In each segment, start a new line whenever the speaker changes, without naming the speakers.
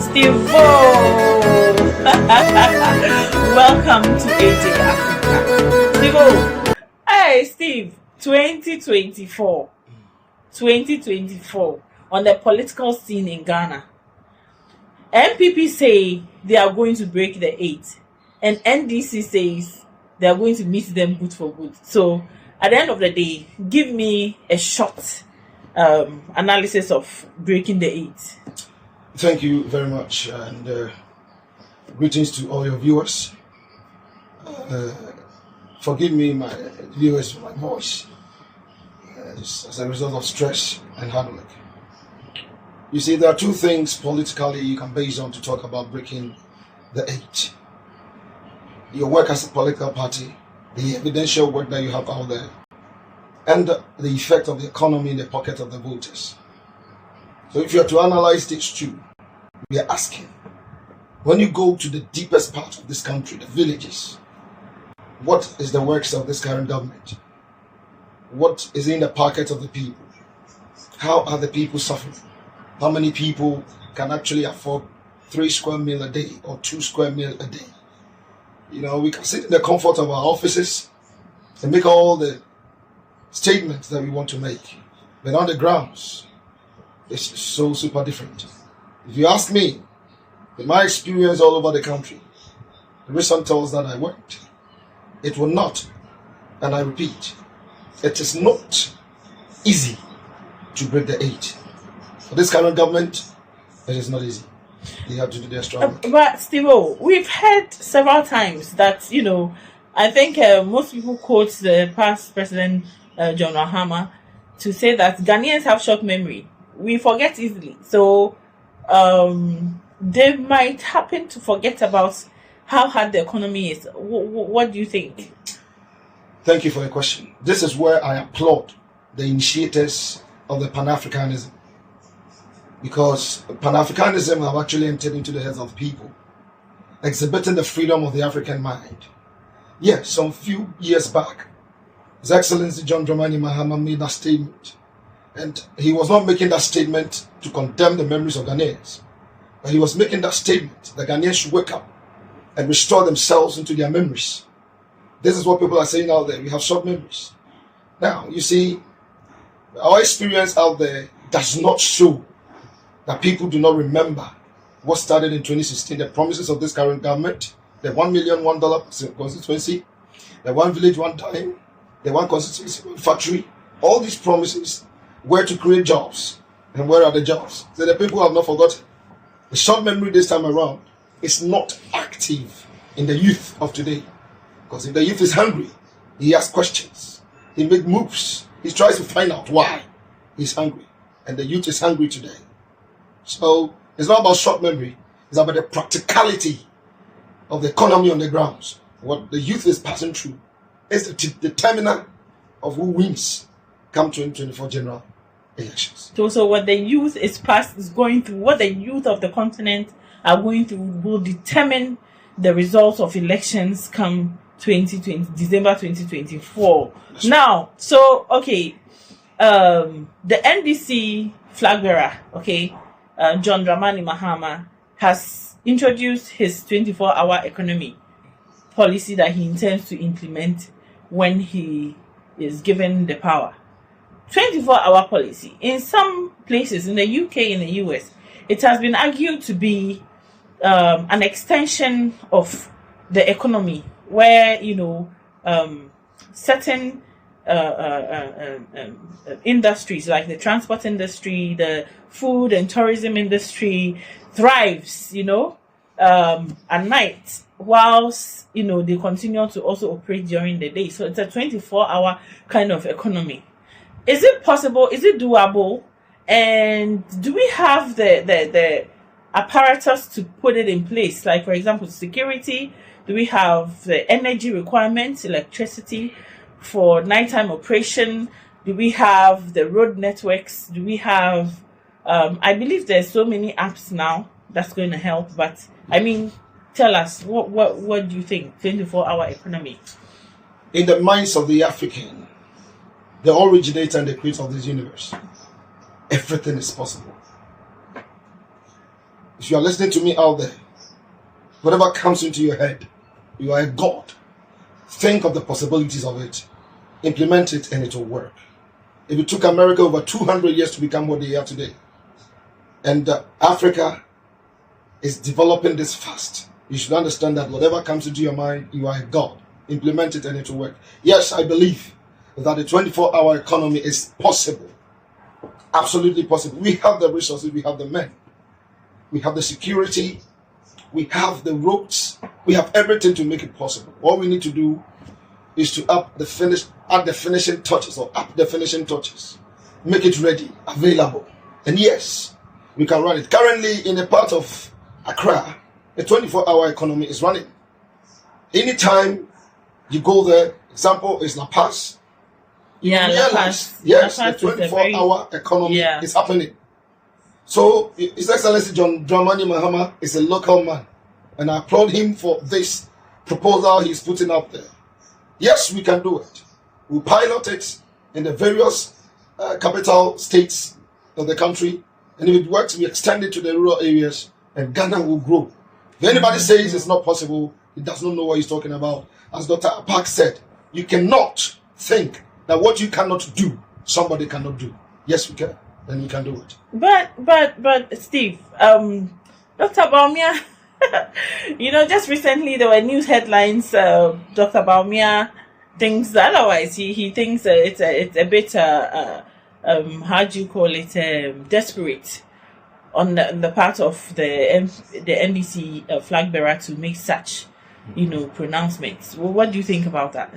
Stphen. Welcome to AJ Africa. Stphen. Hey, Steve. 2024 on the political scene in Ghana. MPP say they are going to break the 8, and NDC says they are going to meet them good for good. So, at the end of the day, give me a short analysis of breaking the 8.
Thank you very much, and greetings to all your viewers. Forgive me, my viewers, for my voice, as a result of stress and hard work. You see, there are two things politically you can base on to talk about breaking the 8. Your work as a political party, the evidential work that you have out there, and the effect of the economy in the pocket of the voters. So if you are to analyze these two, we are asking, when you go to the deepest part of this country, the villages, what is the works of this current government? What is in the pocket of the people? How are the people suffering? How many people can actually afford 3 square meals a day or 2 square meals a day? You know, we can sit in the comfort of our offices and make all the statements that we want to make. But on the grounds, it's so super different. If you ask me, in my experience all over the country, the recent tours that I went, it will not, and I repeat, it is not easy to break the 8. For this current government, it is not easy. They have to do their strong work.
But Stphen, we've heard several times that, I think most people quote the past president, John Mahama, to say that Ghanaians have short memory. We forget easily. So, they might happen to forget about how hard the economy is. What do you think?
Thank you for the question. This is where I applaud the initiators of the Pan-Africanism, because Pan-Africanism have actually entered into the heads of people, exhibiting the freedom of the African mind. Yes, some few years back, His Excellency John Dramani Mahama made that statement, and he was not making that statement to condemn the memories of Ghanaians, but he was making that statement that Ghanaians should wake up and restore themselves into their memories. This is what people are saying out there. We have short memories. Now, you see, our experience out there does not show that people do not remember what started in 2016, the promises of this current government, the $1 million $1 constituency, the one village, one time, the one constituency, one factory. All these promises were to create jobs. And where are the jobs? So the people have not forgotten. The short memory this time around is not active in the youth of today. Because if the youth is hungry, he asks questions. He makes moves. He tries to find out why he's hungry. And the youth is hungry today. So it's not about short memory. It's about the practicality of the economy on the grounds. What the youth is passing through is the determinant of who wins come 2024 general elections.
So what the youth is going through, what the youth of the continent are going through will determine the results of elections come December 2024. Now, so okay, the NDC flag bearer, John Dramani Mahama, has introduced his 24-hour economy policy that he intends to implement when he is given the power. 24-hour policy. In some places, in the UK, in the US, it has been argued to be an extension of the economy, where certain industries like the transport industry, the food and tourism industry thrives, at night, whilst they continue to also operate during the day. So it's a 24-hour kind of economy. Is it possible? Is it doable? And do we have the apparatus to put it in place? Like, for example, security. Do we have the energy requirements, electricity for nighttime operation? Do we have the road networks? Do we have, I believe there's so many apps now that's going to help. But, tell us, what do you think? 24-hour economy.
In the minds of the African, the originator and the creator of this universe, everything is possible. If you are listening to me out there, whatever comes into your head, you are a God. Think of the possibilities of it, implement it, and it will work. If it took America over 200 years to become what they are today, and Africa is developing this fast, you should understand that whatever comes into your mind, you are a God. Implement it and it will work. Yes, I believe that a 24-hour economy is possible. Absolutely possible. We have the resources, we have the men, we have the security, we have the roads, we have everything to make it possible. All we need to do is to add the finishing touches, make it ready, available. And yes, we can run it. Currently, in a part of Accra, a 24-hour economy is running. Anytime you go there, example is La Paz, you realize, yes, the 24-hour economy is happening. So, His Excellency John Dramani Mahama is a local man, and I applaud him for this proposal he's putting out there. Yes, we can do it. We'll pilot it in the various capital states of the country, and if it works, we extend it to the rural areas, and Ghana will grow. If anybody says it's not possible, he does not know what he's talking about. As Dr. Park said, you cannot think that what you cannot do, somebody cannot do. Yes, we can. Then we can do it.
But Steve, Dr. Bawumia, just recently there were news headlines. Dr. Bawumia thinks otherwise. He thinks it's a bit how do you call it, desperate on the part of the NDC flag bearer to make such pronouncements. Well, what do you think about that?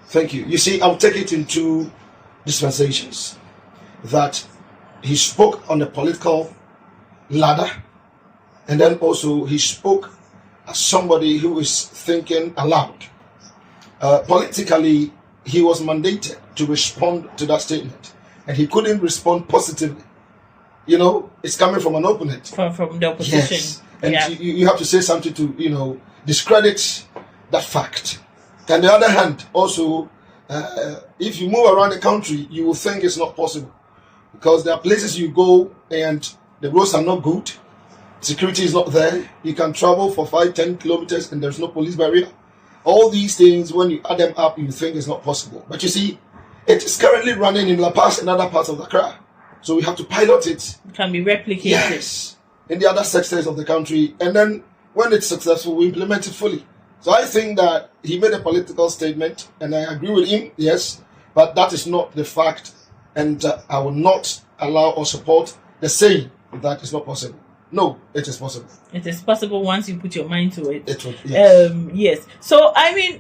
Thank you. You see, I'll take it in two dispensations. That he spoke on the political ladder, and then also he spoke as somebody who is thinking aloud. Politically, he was mandated to respond to that statement, and he couldn't respond positively. It's coming from an opponent.
From the opposition.
Yes. And you have to say something to, discredit that fact. On the other hand, also, if you move around the country, you will think it's not possible. Because there are places you go and the roads are not good, security is not there, you can travel for 5-10 kilometers and there's no police barrier. All these things, when you add them up, you think it's not possible. But you see, it is currently running in La Paz and other parts of Accra. So we have to pilot it.
It can be replicated.
Yes, in the other sectors of the country. And then when it's successful, we implement it fully. So I think that he made a political statement, and I agree with him, yes, but that is not the fact. And I will not allow or support the saying that it's not possible. No, it is possible.
It is possible once you put your mind to it.
It will, yes.
Yes. So,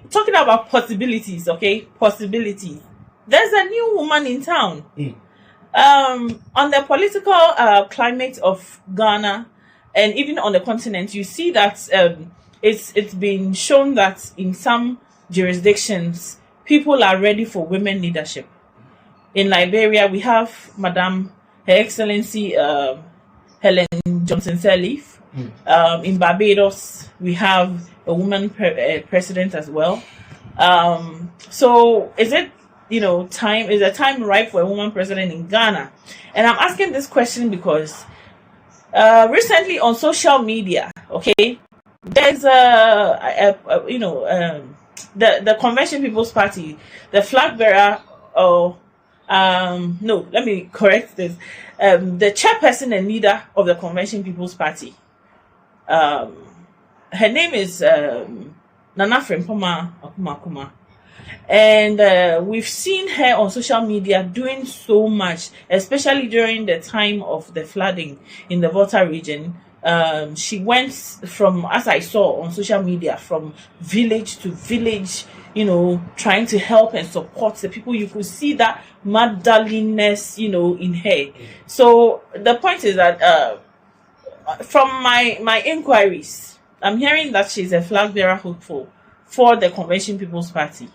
talking about possibilities, okay? Possibilities. There's a new woman in town. On the political climate of Ghana and even on the continent, you see that it's been shown that in some jurisdictions, people are ready for women leadership. In Liberia, we have Madam Her Excellency Helen Johnson Sirleaf. In Barbados, we have a woman president as well. So is it, time is a time ripe for a woman president in Ghana? And I'm asking this question because recently on social media, okay, there's the Convention People's Party, the flag bearer, no, let me correct this. The chairperson and leader of the Convention People's Party, her name is Nana Addo. And we've seen her on social media doing so much, especially during the time of the flooding in the Volta region. She went from, as I saw on social media, from village to village, trying to help and support the people. You could see that motherliness, in her. So the point is that from my inquiries, I'm hearing that she's a flag bearer hopeful for the Convention People's Party.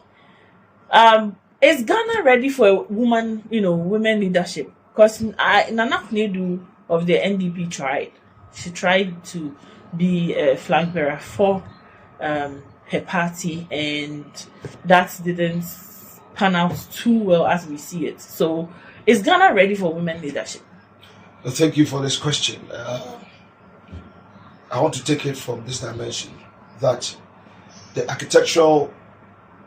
Is Ghana ready for a woman, women leadership? Because Nana Addo of the NDP tried. She tried to be a flag bearer for her party, and that didn't pan out too well as we see it. So, is Ghana ready for women leadership?
Thank you for this question. I want to take it from this dimension that the architectural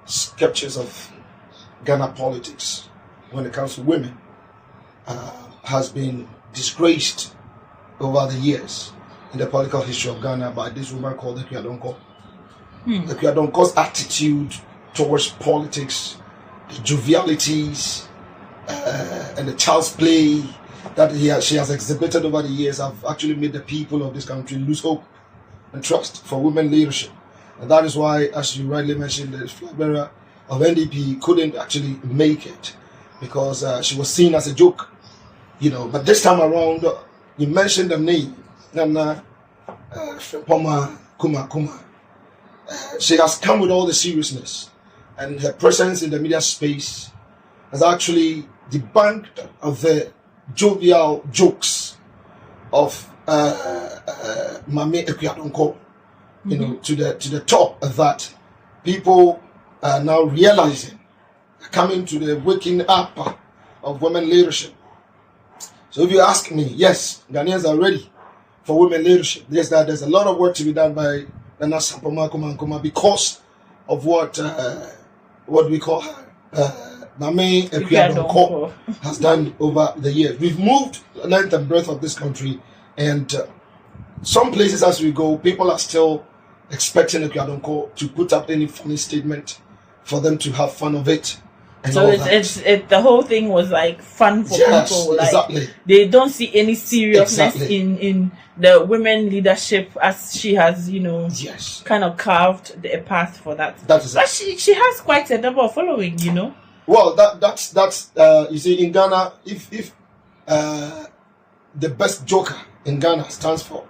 sketches of Ghana politics when it comes to women has been disgraced over the years in the political history of Ghana by this woman called the Kwiadonko. The Kwiadonko's attitude towards politics, the jovialities, and the child's play that she has exhibited over the years have actually made the people of this country lose hope and trust for women leadership. And that is why, as you rightly mentioned, the flag bearer of NDP couldn't actually make it because she was seen as a joke. But this time around, you mentioned the name, Nana Kuma. She has come with all the seriousness, and her presence in the media space has actually debunked of the jovial jokes of Mame Ekwiadonko, to the top of that. People are now realizing, coming to the waking up of women leadership. So if you ask me, yes, Ghanaians are ready for women leadership. Yes, that there's a lot of work to be done by Nana Addo because of what we call Mame Ekwiadonko has done over the years. We've moved the length and breadth of this country, and some places as we go, people are still expecting Ekwiadonko to put up any funny statement for them to have fun of it. And
so it's the whole thing was like fun for people. Like,
exactly.
They don't see any seriousness in the women leadership as she has, kind of carved a path for that. But she has quite a number of following,
Well, that's you see, in Ghana, if the best joker in Ghana stands for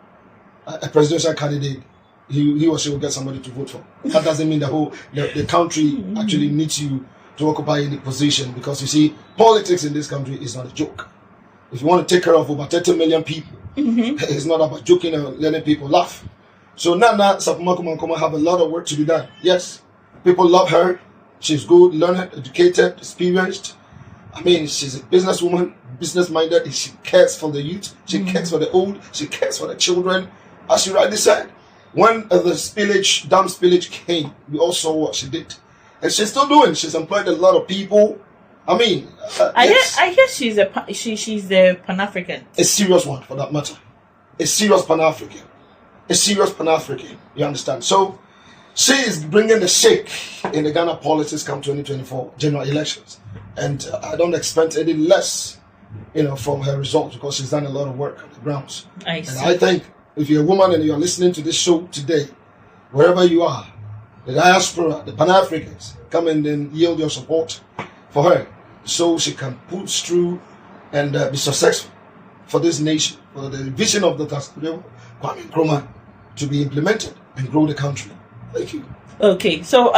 a presidential candidate, he or she will get somebody to vote for. That doesn't mean the country actually needs you to occupy any position, because you see, politics in this country is not a joke. If you want to take care of over 30 million people, it's not about joking and letting people laugh. So Nana Addo have a lot of work to be done. Yes, people love her. She's good, learned, educated, experienced. I mean, she's a businesswoman, business-minded. She cares for the youth. She cares for the old. She cares for the children. As you rightly said, when the dam spillage came, we all saw what she did. And she's still doing. She's employed a lot of people. I mean,
I hear she's a Pan-African.
A serious one, for that matter. A serious Pan-African. You understand? So she is bringing the shake in the Ghana politics come 2024 general elections, and I don't expect any less, from her results, because she's done a lot of work on the grounds.
I see.
And I think if you're a woman and you're listening to this show today, wherever you are, the diaspora, the Pan-Africans, come and then yield your support for her, so she can push through and be successful for this nation, for the vision of the Kwame Nkrumah to be implemented and grow the country. Thank you.
Okay, so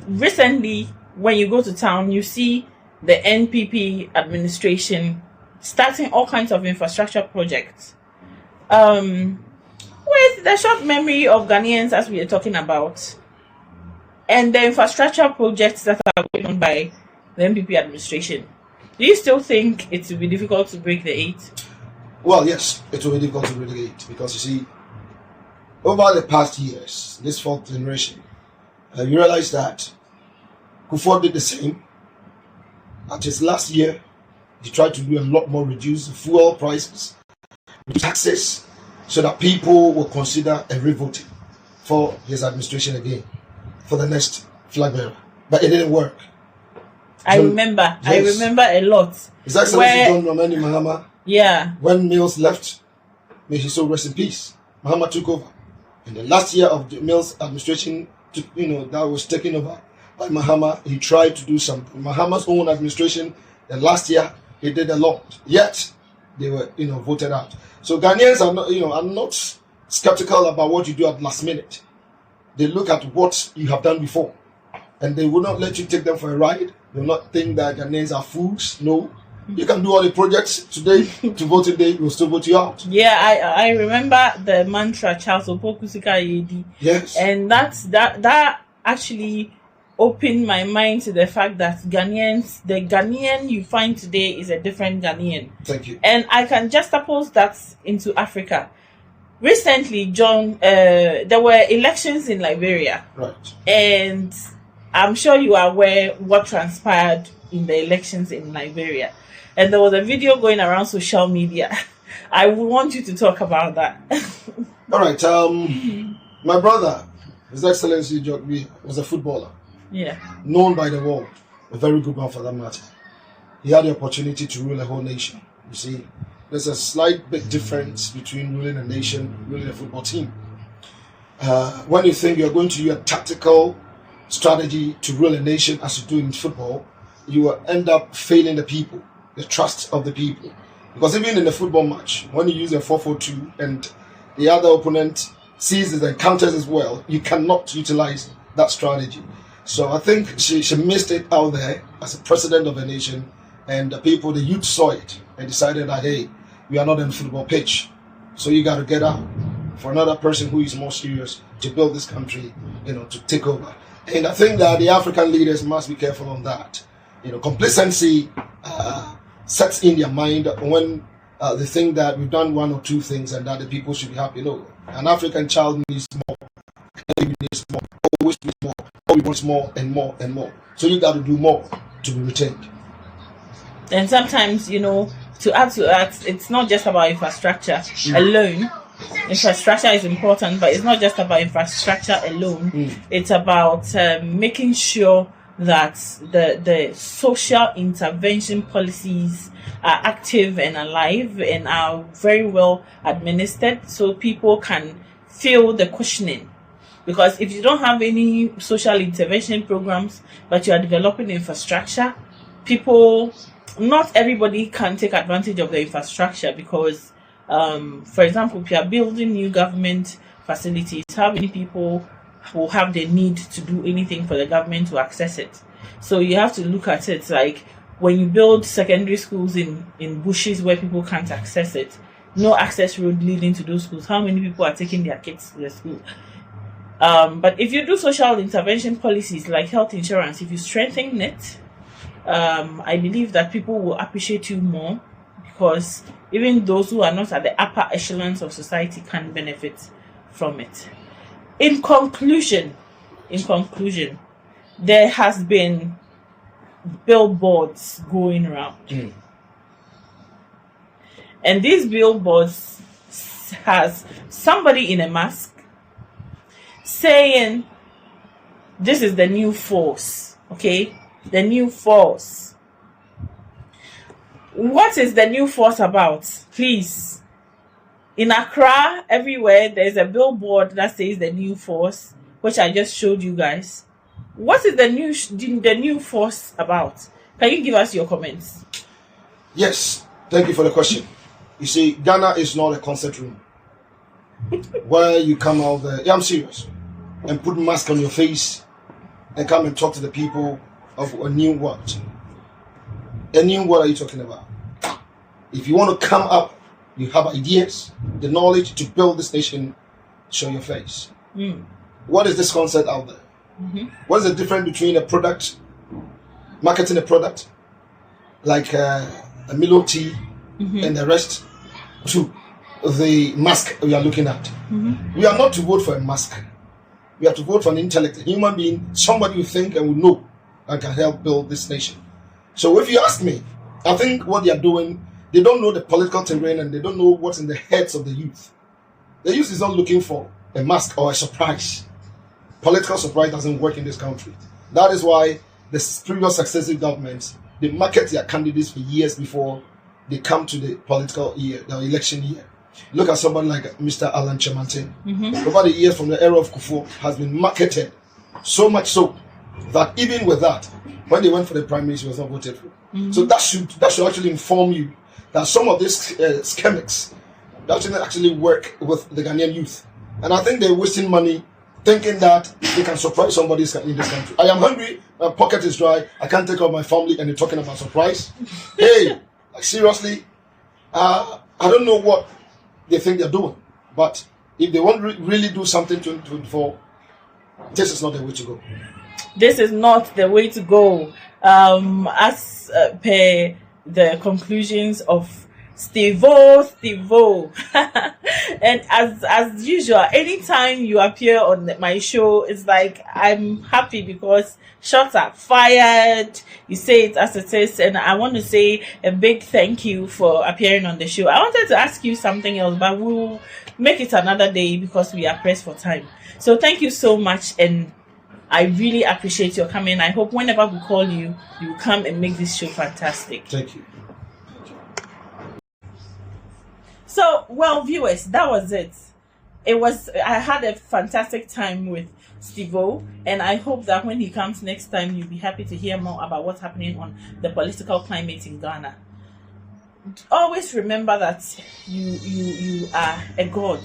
recently, when you go to town, you see the NPP administration starting all kinds of infrastructure projects. With the short memory of Ghanaians, as we are talking about, and the infrastructure projects that are going on by the NPP administration, do you still think it will be difficult to break the 8?
Well, yes, it will be difficult to break the 8, because you see, over the past years, this fourth generation, you realize that Kufuor did the same. At his last year, he tried to do a lot more, reduce fuel prices, reduce taxes, so that people will consider a revoting for his administration again, for the next flag bearer. But it didn't work.
I remember a lot.
His Excellency John Dramani Mahama, when Mills left, may he so rest in peace, Mahama took over. In the last year of the Mills administration, that was taken over by Mahama, he tried to do something. Mahama's own administration, the last year, he did a lot. Yet, they were, voted out. So Ghanaians are not, are not skeptical about what you do at last minute. They look at what you have done before, and they will not let you take them for a ride. They will not think that Ghanaians are fools. No. You can do all the projects today, to vote today, we'll still vote you out.
Yeah, I remember the mantra Charles Opokusika Yedi.
Yes.
And that actually opened my mind to the fact that the Ghanaian you find today is a different Ghanaian.
Thank you.
And I can juxtapose that into Africa. recently, John, there were elections in Liberia,
Right.
and I'm sure you are aware what transpired in the elections in Liberia. And there was a video going around social media. I would want you to talk about that.
All right. My brother, His Excellency John B, was a footballer,
Yeah.
known by the world, a very good one for that matter. He had the opportunity to rule a whole nation. You see, there's a slight bit difference between ruling a nation, ruling a football team. When you think you're going to use a tactical strategy to rule a nation as you do in football, you will end up failing the people, the trust of the people. Because even in a football match, when you use a 4-4-2 and the other opponent sees it and counters as well, you cannot utilize that strategy. So I think she missed it out there as a president of a nation, and the people, the youth saw it and decided that, hey, we are not in a football pitch, so you got to get out for another person who is more serious to build this country, to take over. And I think that the African leaders must be careful on that. Complacency sets in their mind when they think that we've done one or two things and that the people should be happy. No, an African child needs more, needs more, always needs more, always wants more and more and more. So you got to do more to be retained.
And sometimes, to add to that, it's not just about infrastructure alone. Infrastructure is important, but it's not just about infrastructure alone. It's about making sure that the social intervention policies are active and alive and are very well administered, so people can feel the cushioning. Because if you don't have any social intervention programs, but you are developing infrastructure, not everybody can take advantage of the infrastructure because, for example, if you are building new government facilities, how many people will have the need to do anything for the government to access it? So you have to look at it like when you build secondary schools in bushes where people can't access it, no access road leading to those schools, how many people are taking their kids to the school? But if you do social intervention policies like health insurance, if you strengthen it, I believe that people will appreciate you more, because even those who are not at the upper echelons of society can benefit from it. In conclusion, there has been billboards going around. And these billboards has somebody in a mask saying, this is the new force, okay? The new force. What is the new force about? Please. In Accra, everywhere, there's a billboard that says the new force, which I just showed you guys. What is the new force about? Can you give us your comments?
Yes, thank you for the question. You see, Ghana is not a concert room where you come out there, I'm serious, and put mask on your face and come and talk to the people of a new what? A new what are you talking about? If you want to come up, you have ideas, the knowledge to build this nation, show your face. What is this concept out there? What is the difference between a product, marketing a product, like a Milo tea and the rest, to the mask we are looking at? We are not to vote for a mask. We have to vote for an intellect, a human being, somebody who think and will know and can help build this nation. So if you ask me, I think what they are doing, they don't know the political terrain and they don't know what's in the heads of the youth. The youth is not looking for a mask or a surprise. Political surprise doesn't work in this country. That is why the previous successive governments, they market their candidates for years before they come to the political year, the election year. Look at somebody like Mr. Alan Chemante. Over the years from the era of Kufuor, has been marketed so much so that even with that, when they went for the primaries, he was not voted for. So that should actually inform you that some of these schemics doesn't actually work with the Ghanaian youth. And I think they're wasting money thinking that they can surprise somebody in this country. I am hungry, my pocket is dry, I can't take care of my family, and they're talking about surprise. Hey, like seriously, I don't know what they think they're doing. But if they want to really do something to 2024, this is not the way to go.
This is not the way to go. As per the conclusions of Stevo. And as usual, anytime you appear on my show, it's like I'm happy because shots are fired. You say it as it is, and I want to say a big thank you for appearing on the show. I wanted to ask you something else, but we'll make it another day because we are pressed for time. So thank you so much, and I really appreciate your coming. I hope whenever we call you, you come and make this show fantastic.
Thank you.
So, well, viewers, that was it. I had a fantastic time with Stevo, and I hope that when he comes next time, you'll be happy to hear more about what's happening on the political climate in Ghana. Always remember that you are a god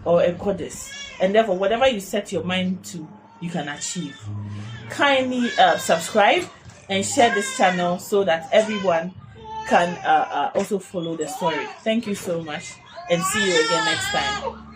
or a goddess, and therefore, whatever you set your mind to, you can achieve. Kindly subscribe and share this channel so that everyone can also follow the story. Thank you so much, and see you again next time.